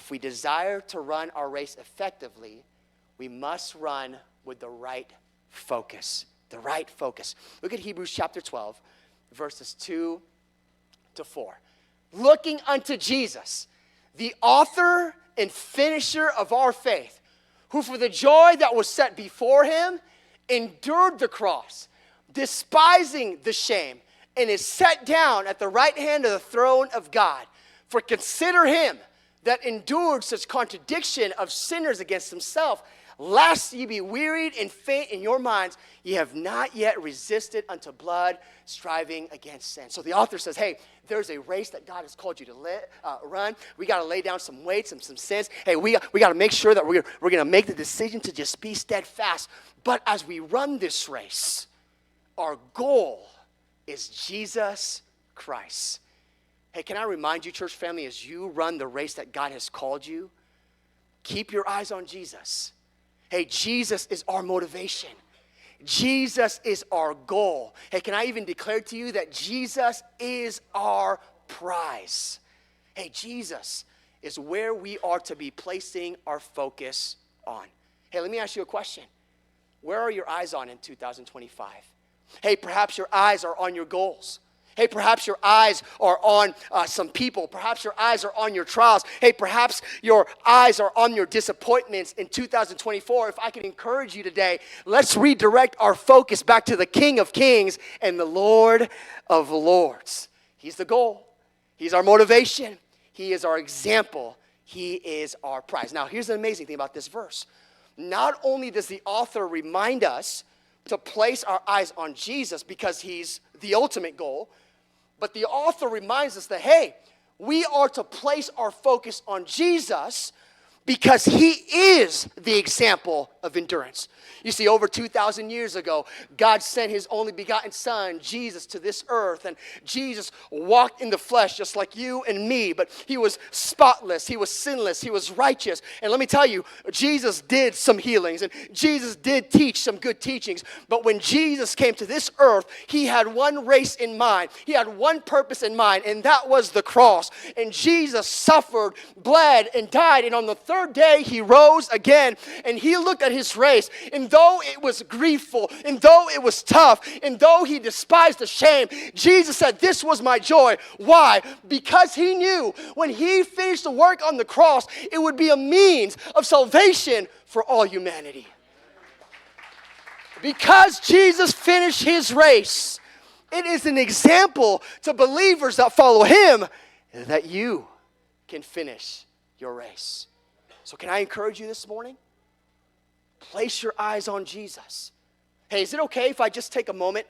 if we desire to run our race effectively, we must run with the right focus. The right focus. Look at Hebrews chapter 12, verses 2 to 4. Looking unto Jesus, the author and finisher of our faith, who for the joy that was set before him endured the cross, despising the shame, and is set down at the right hand of the throne of God. For consider him that endured such contradiction of sinners against himself, lest ye be wearied and faint in your minds, ye have not yet resisted unto blood, striving against sin. So the author says, hey, there's a race that God has called you to run. We got to lay down some weights and some sins. Hey, we got to make sure that we're going to make the decision to just be steadfast. But as we run this race, our goal is Jesus Christ. Hey, can I remind you, church family, as you run the race that God has called you, keep your eyes on Jesus. Hey, Jesus is our motivation. Jesus is our goal. Hey, can I even declare to you that Jesus is our prize? Hey, Jesus is where we are to be placing our focus on. Hey, let me ask you a question. Where are your eyes on in 2025? Hey, perhaps your eyes are on your goals. Hey, perhaps your eyes are on some people. Perhaps your eyes are on your trials. Hey, perhaps your eyes are on your disappointments in 2024. If I can encourage you today, let's redirect our focus back to the King of Kings and the Lord of Lords. He's the goal. He's our motivation. He is our example. He is our prize. Now, here's the amazing thing about this verse. Not only does the author remind us to place our eyes on Jesus because he's the ultimate goal, but the author reminds us that, hey, we are to place our focus on Jesus because he is the example of endurance. You see, over 2,000 years ago, God sent his only begotten son, Jesus, to this earth. And Jesus walked in the flesh just like you and me, but he was spotless, he was sinless, he was righteous. And let me tell you, Jesus did some healings and Jesus did teach some good teachings. But when Jesus came to this earth, he had one race in mind. He had one purpose in mind, and that was the cross. And Jesus suffered, bled, and died. And on the third day, he rose again, and he looked at his race. And though it was griefful, and though it was tough, and though he despised the shame, Jesus said, this was my joy. Why? Because he knew when he finished the work on the cross, it would be a means of salvation for all humanity. Because Jesus finished his race, it is an example to believers that follow him that you can finish your race. So can I encourage you this morning? Place your eyes on Jesus. Hey, is it okay if I just take a moment